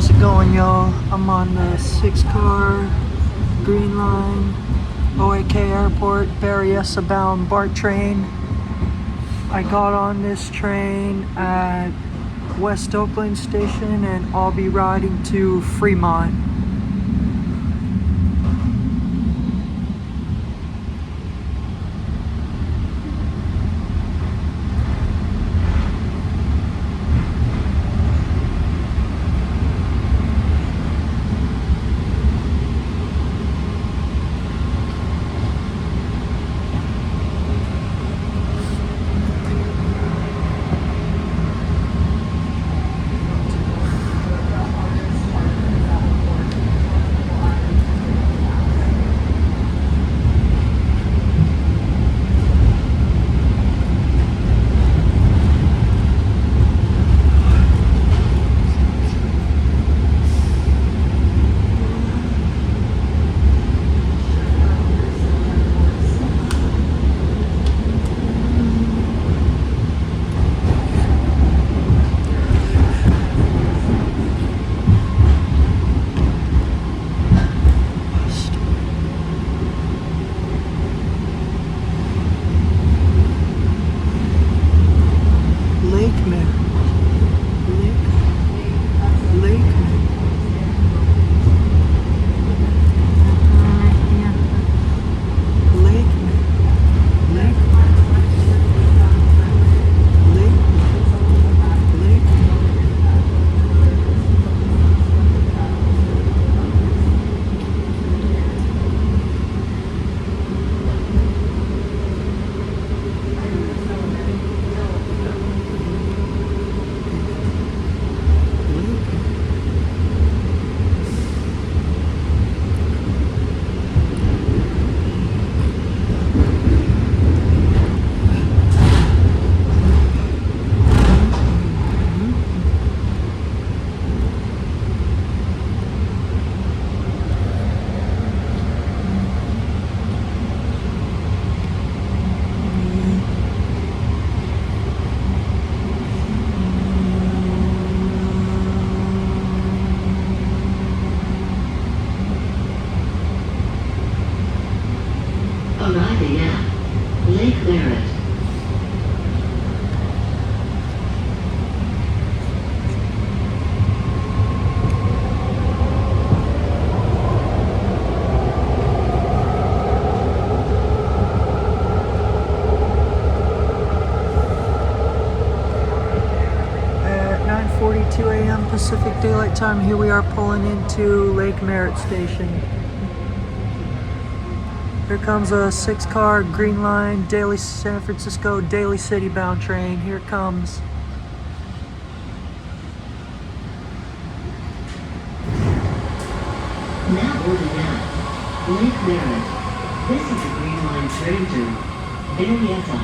How's it going, y'all? I'm on the 6-car Green Line OAK Airport Berryessa bound BART train. I got on this train at West Oakland Station and I'll be riding to Fremont. Arriving at Lake Merritt. At 9:42 a.m. Pacific Daylight Time, here we are pulling into Lake Merritt Station. Here comes a 6-car Green Line daily San Francisco Daily City bound train. Here it comes. Now boarding at Lake Merritt. This is a Green Line train to Berryessa.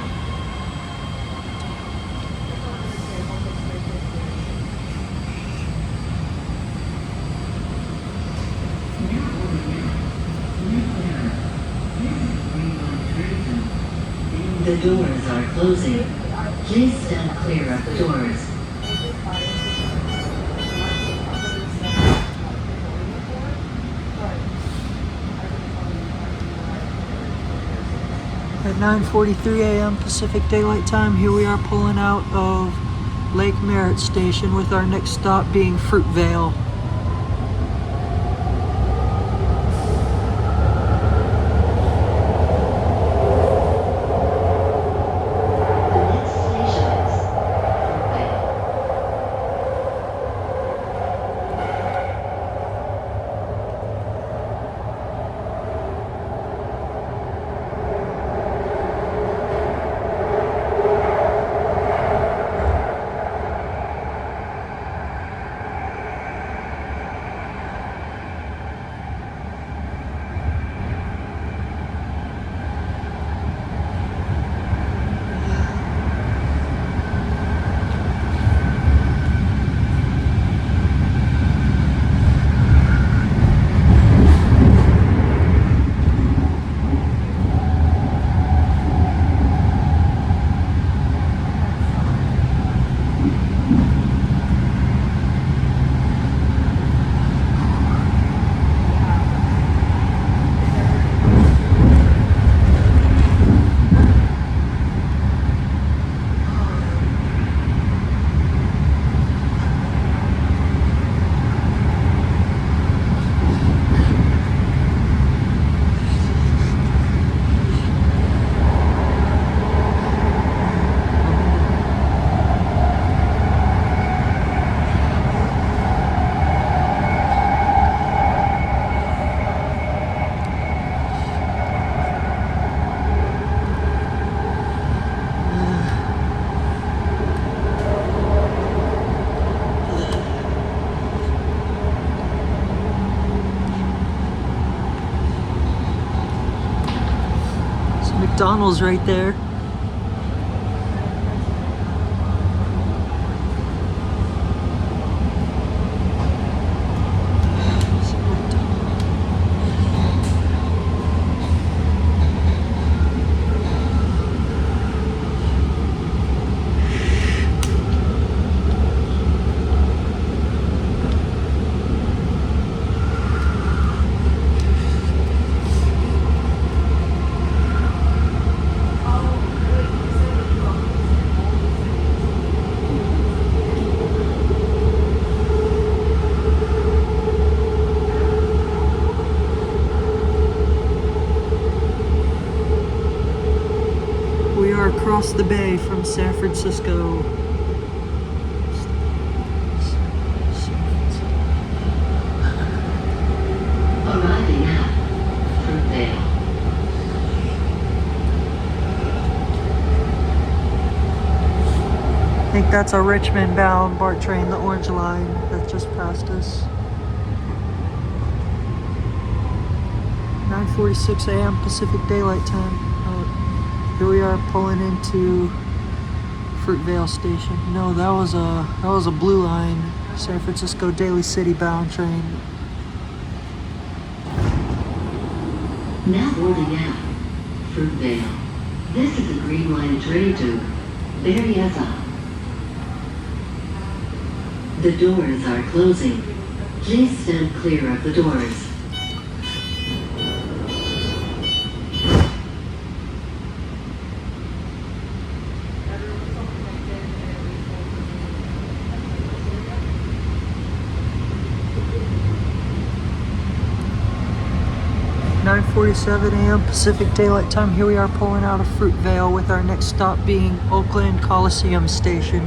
The doors are closing. Please stand clear of the doors. At 9:43 a.m. Pacific Daylight Time, here we are pulling out of Lake Merritt Station with our next stop being Fruitvale. McDonald's right there. We are across the bay from San Francisco. Arriving at Fruitvale. I think that's a Richmond bound BART train, the orange line that just passed us. 9:46 a.m. Pacific Daylight Time. Here we are pulling into Fruitvale Station. No, that was a blue line, San Francisco Daly City bound train. Now boarding at Fruitvale. This is a green line train to Berryessa. The doors are closing. Please stand clear of the doors. (9:47 a.m. Pacific Daylight Time). Here we are pulling out of Fruitvale with our next stop being Oakland Coliseum Station.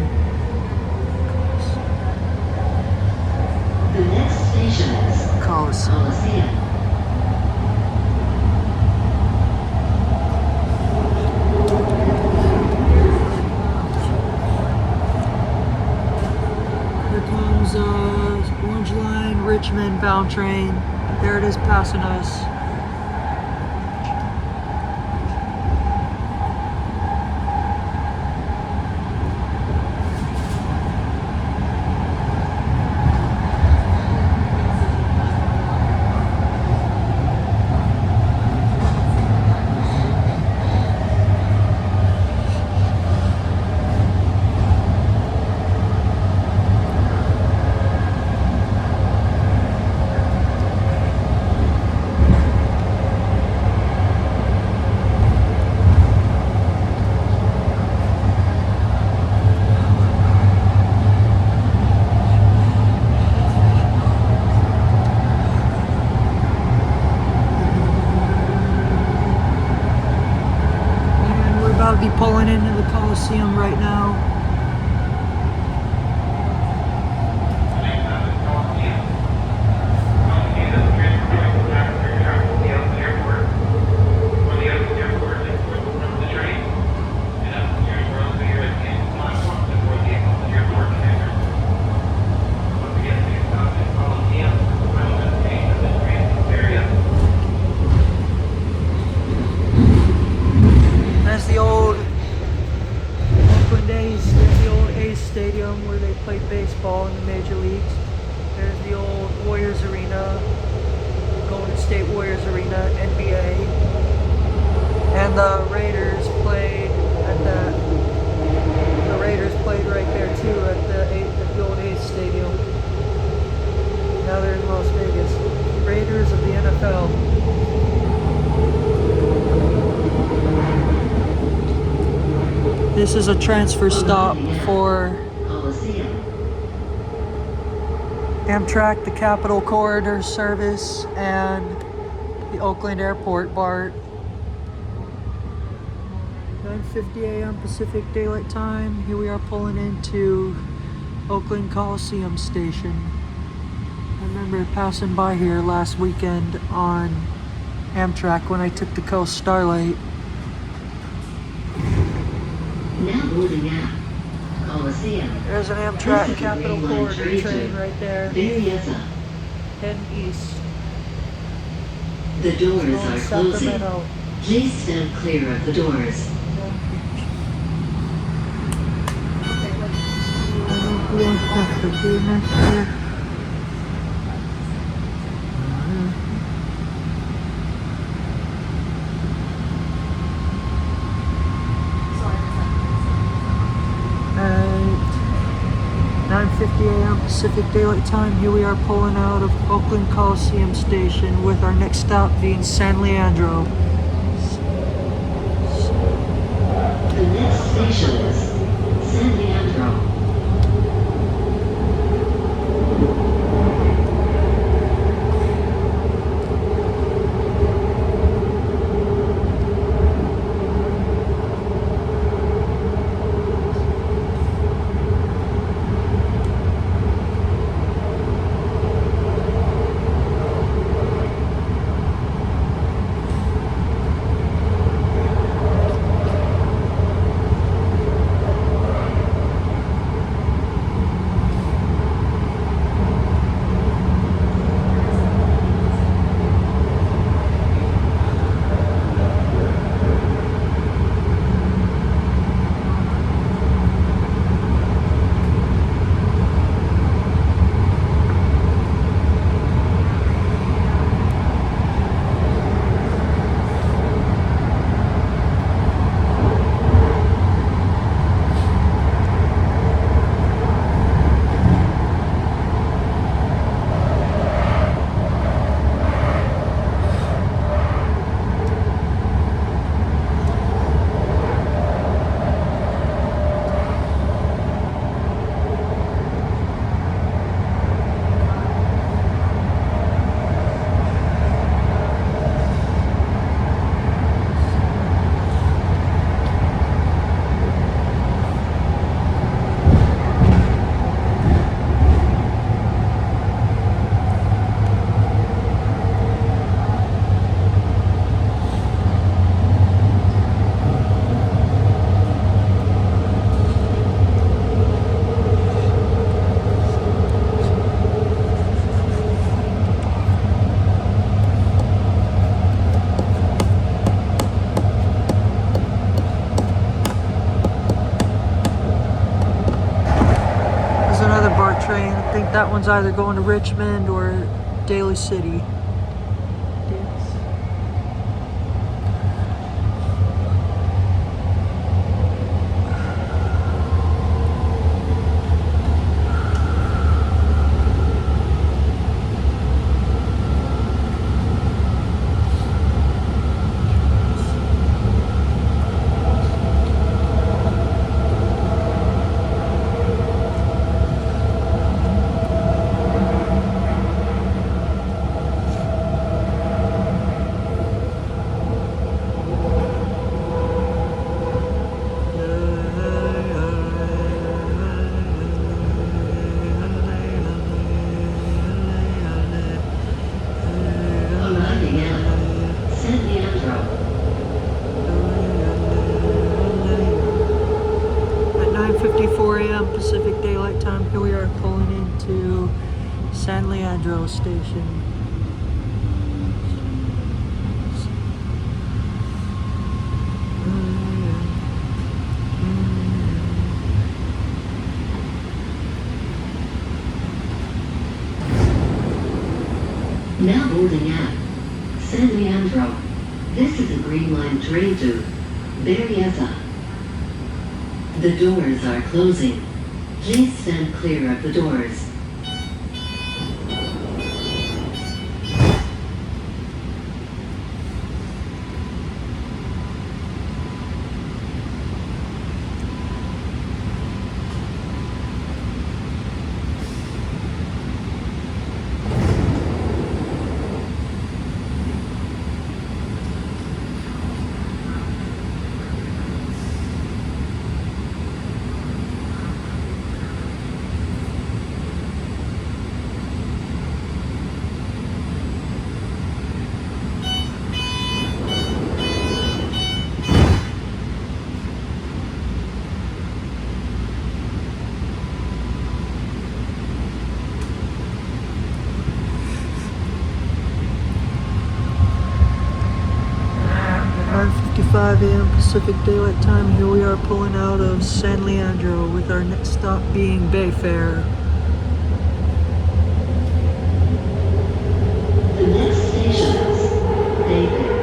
The next station is Coliseum. Here comes orange line Richmond bound train. There it is passing us. About to be pulling into the Coliseum right now. There's the old Oakland A's, there's the old A's Stadium where they played baseball in the major leagues. There's the old Warriors Arena, Golden State Warriors Arena, NBA. And the Raiders played right there too at the old A's Stadium. Now they're in Las Vegas. Raiders of the NFL. This is a transfer stop for Amtrak, the Capital Corridor Service, and the Oakland Airport BART. 9:50 a.m. Pacific Daylight Time. Here we are pulling into Oakland Coliseum Station. I remember passing by here last weekend on Amtrak when I took the Coast Starlight. Now boarding at Coliseum. There's an Amtrak Capital Corridor train right there, Berryessa. heading east. The doors Going are to closing. Sacramento. Please stand clear of the doors. At 9:50 a.m. Pacific Daylight Time, here we are pulling out of Oakland Coliseum station with our next stop being San Leandro. The next station is San Leandro. Train. I think that one's either going to Richmond or Daly City. Pacific Daylight Time. Here we are pulling into San Leandro Station. Now boarding at San Leandro. This is a Green Line train to Berryessa. The doors are closing. Please stand clear of the doors. 9:55 a.m. Pacific Daylight Time. Here we are pulling out of San Leandro with our next stop being Bayfair. The next station is Bayfair.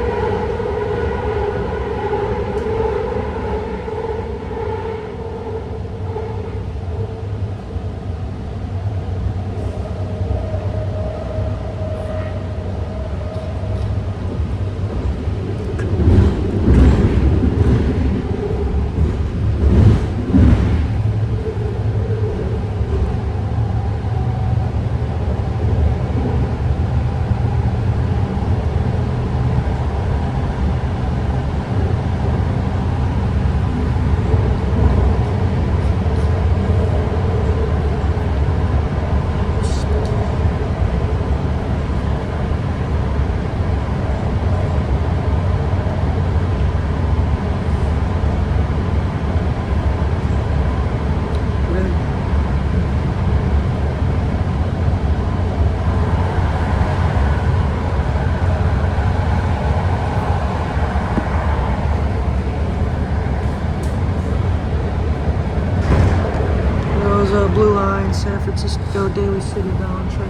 Blue Line, San Francisco Daily City bound train.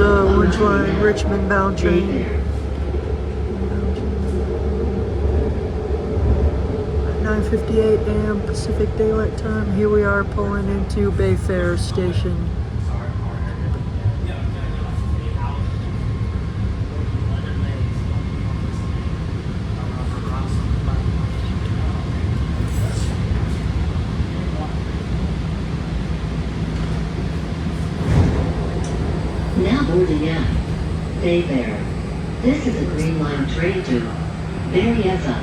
Orange Line, Richmond bound train. 9:58 a.m. Pacific Daylight Time. Here we are pulling into Bayfair Station. Now boarding out. Bayfair. This is a Green Line train to Berryessa.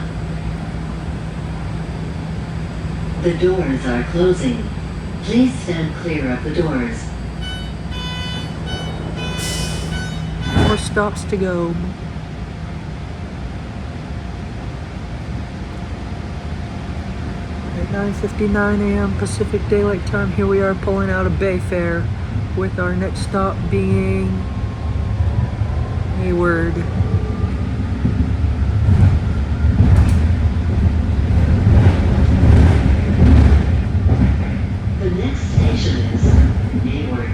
The doors are closing. Please stand clear of the doors. More stops to go. At 9:59 a.m. Pacific Daylight Time, here we are pulling out of Bayfair, with our next stop being Hayward. The next station is Hayward.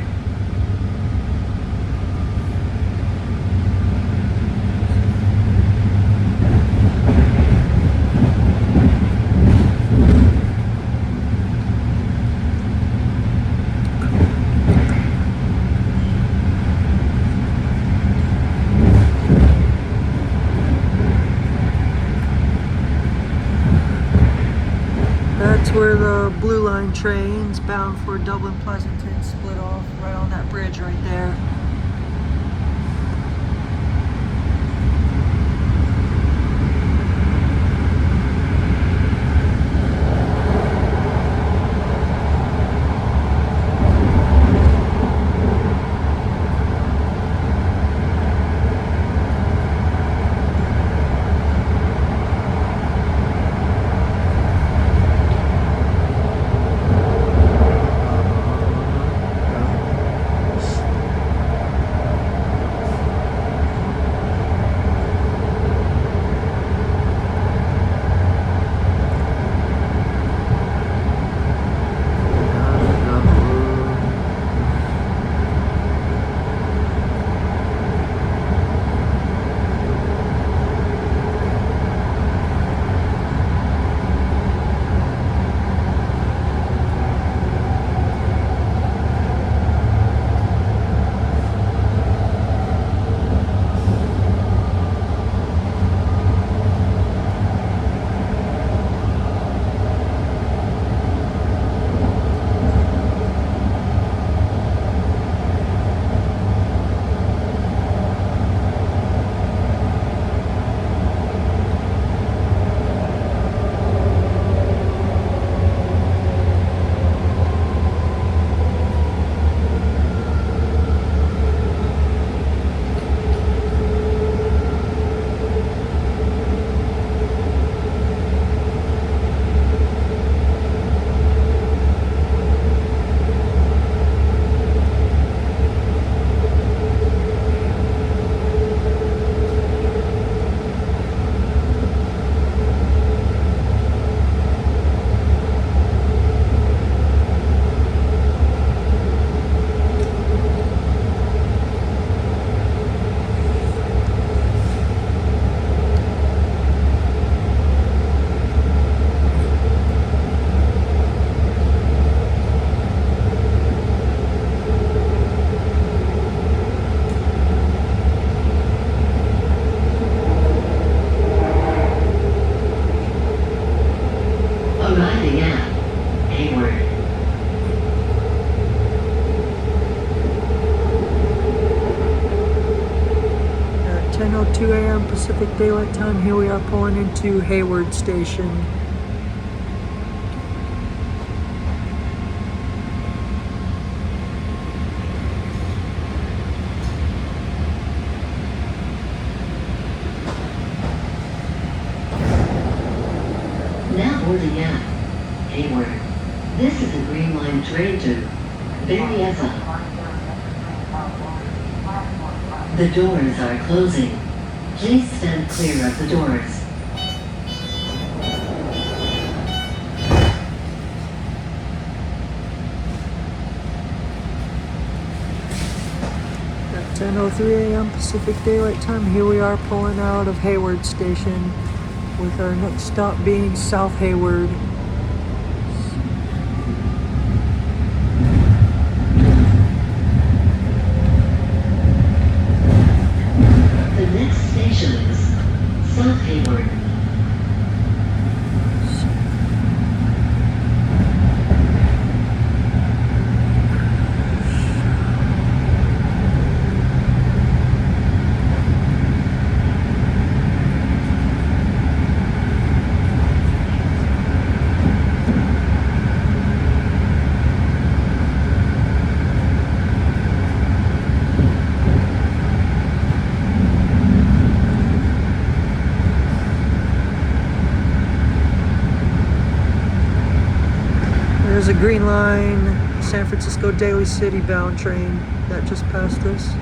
That's where the Blue Line trains bound for Dublin Pleasanton split off, right on that bridge right there. 10:02 a.m. Pacific Daylight Time. Here we are pulling into Hayward Station. Now boarding at Hayward. This is a Green Line train to Berryessa. The doors are closing. Please stand clear of the doors. At 10:03 a.m. Pacific Daylight Time, here we are pulling out of Hayward Station, with our next stop being South Hayward. The next station is South Hayward. There's a Green Line San Francisco Daly City bound train that just passed us.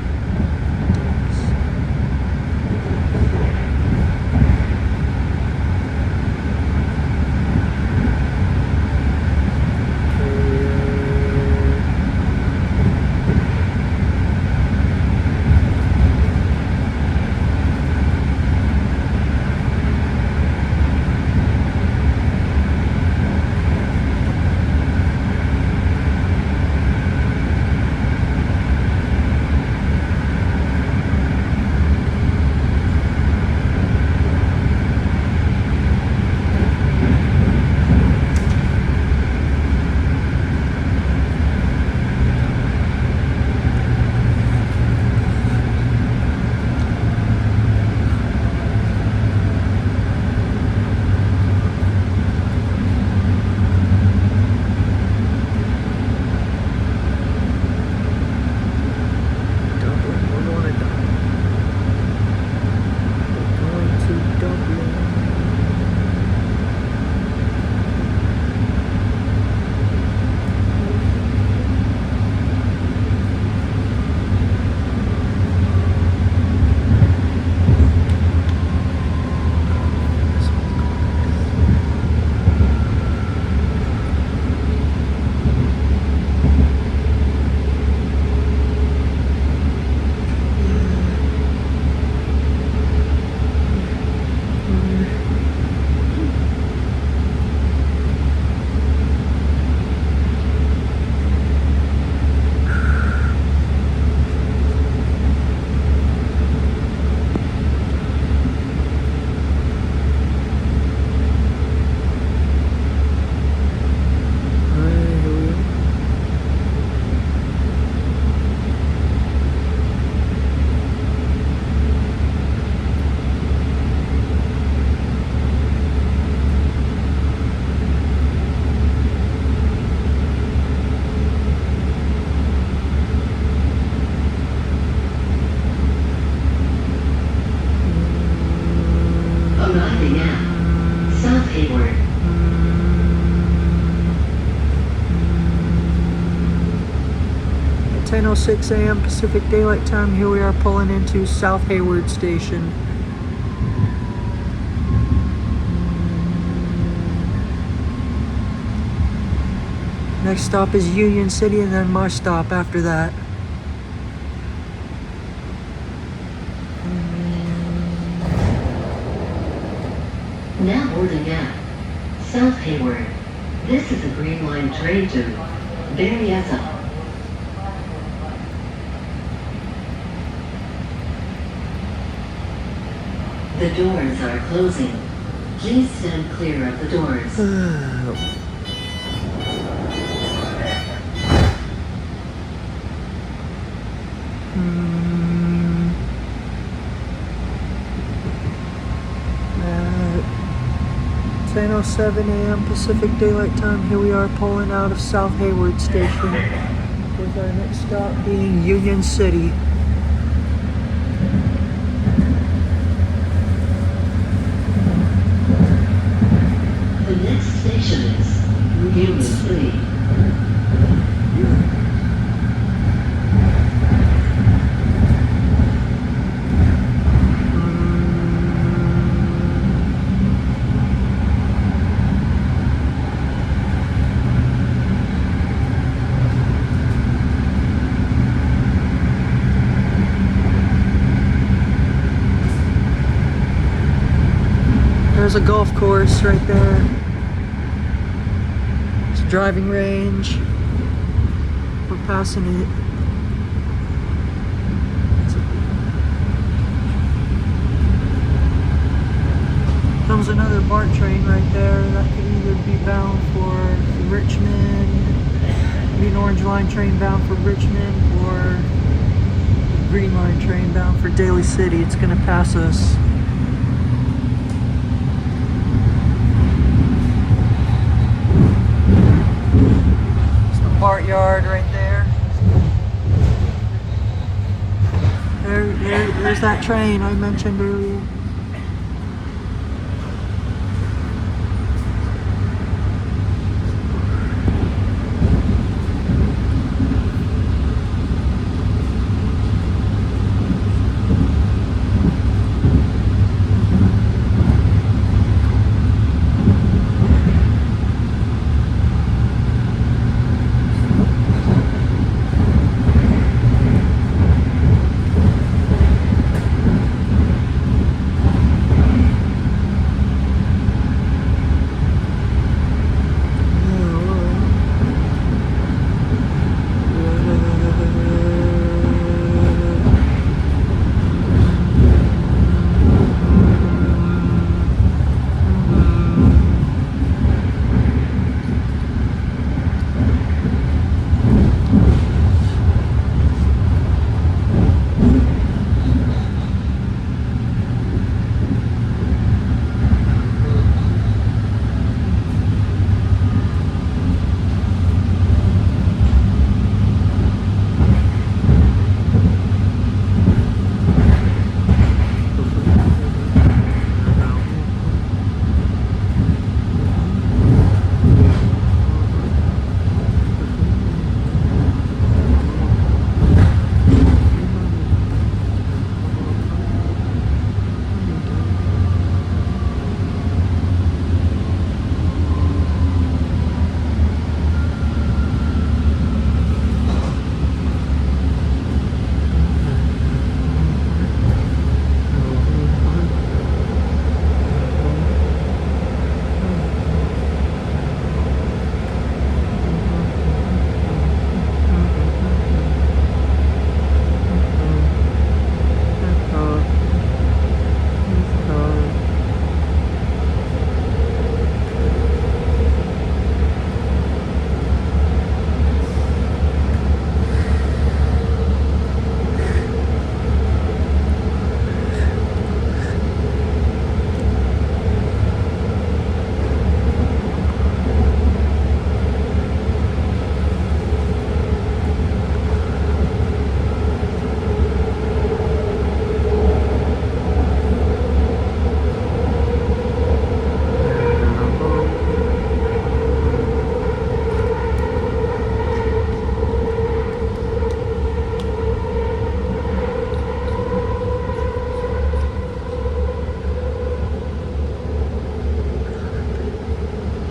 Arriving at South Hayward. At 10:06 a.m. Pacific Daylight Time, here we are pulling into South Hayward Station. Next stop is Union City, and then my stop after that. Now boarding at South Hayward. This is a Green Line train to Berryessa. The doors are closing. Please stand clear of the doors. 10:07 a.m. Pacific Daylight Time. Here we are pulling out of South Hayward Station, with our next stop being Union City. The next station is Union City. There's a golf course right there. It's a driving range. We're passing it. Comes another BART train right there. That could either be bound for Richmond, be an orange line train bound for Richmond, or a green line train bound for Daly City. It's gonna pass us. BART yard right there. There's that train I mentioned earlier.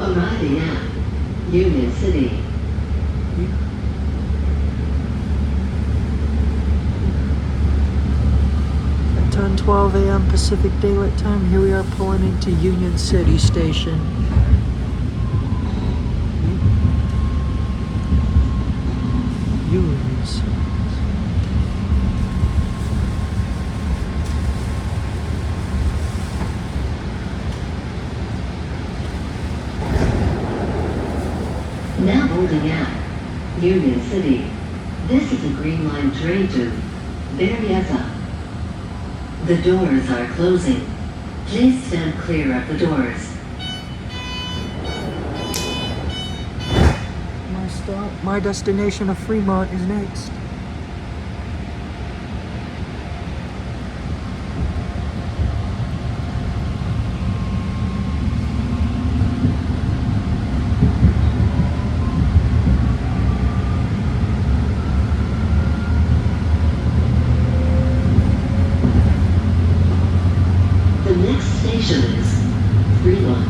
Arriving at Union City. At 10:12 a.m. Pacific Daylight Time, here we are pulling into Union City Station. Union City. Now boarding at Union City. This is a Green Line train to Berryessa. The doors are closing. Please stand clear of the doors. stop. My destination of Fremont is next. The next station is Fremont.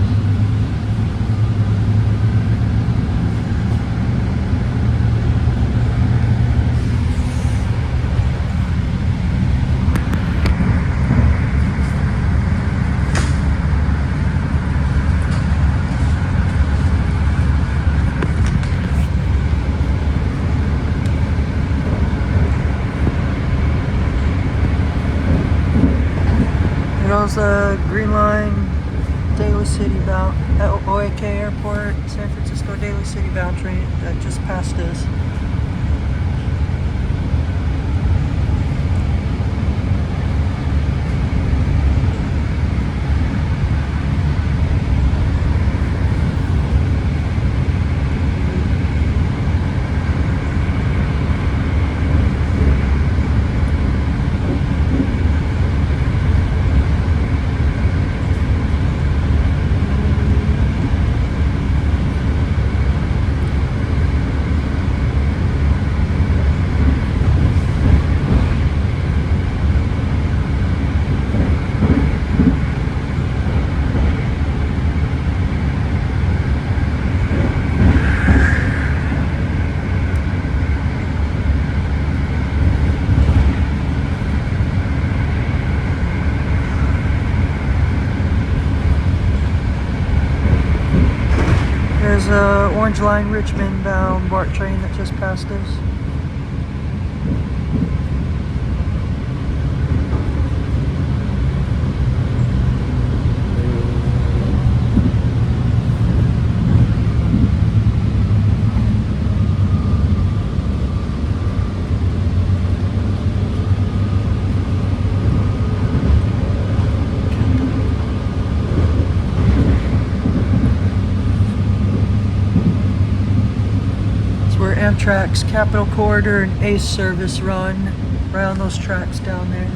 There's the Green Line, Daly City bound, OAK Airport, San Francisco Daly City bound train that just passed us. There's a Orange Line Richmond bound BART train that just passed us. Where Amtrak's Capital Corridor and ACE service run around those tracks down there.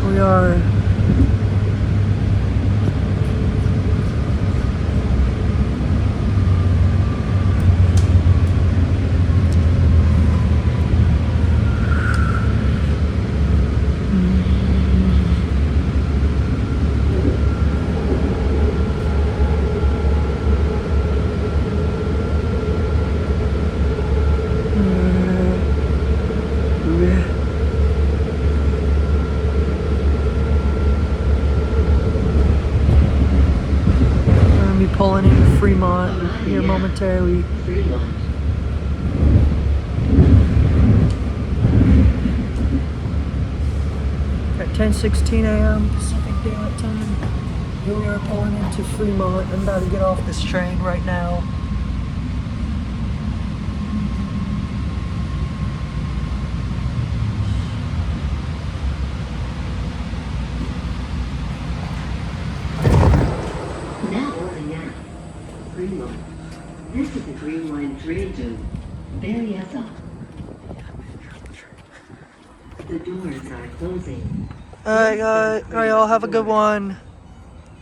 We are pulling into Fremont here momentarily. Fremont. At 10:16 a.m. Pacific Daylight Time. Here we are pulling into Fremont. I'm about to get off this train right now. Now boarding at Fremont. This is the Green Line train to Berryessa. The doors are closing. Alright, y'all have a good one.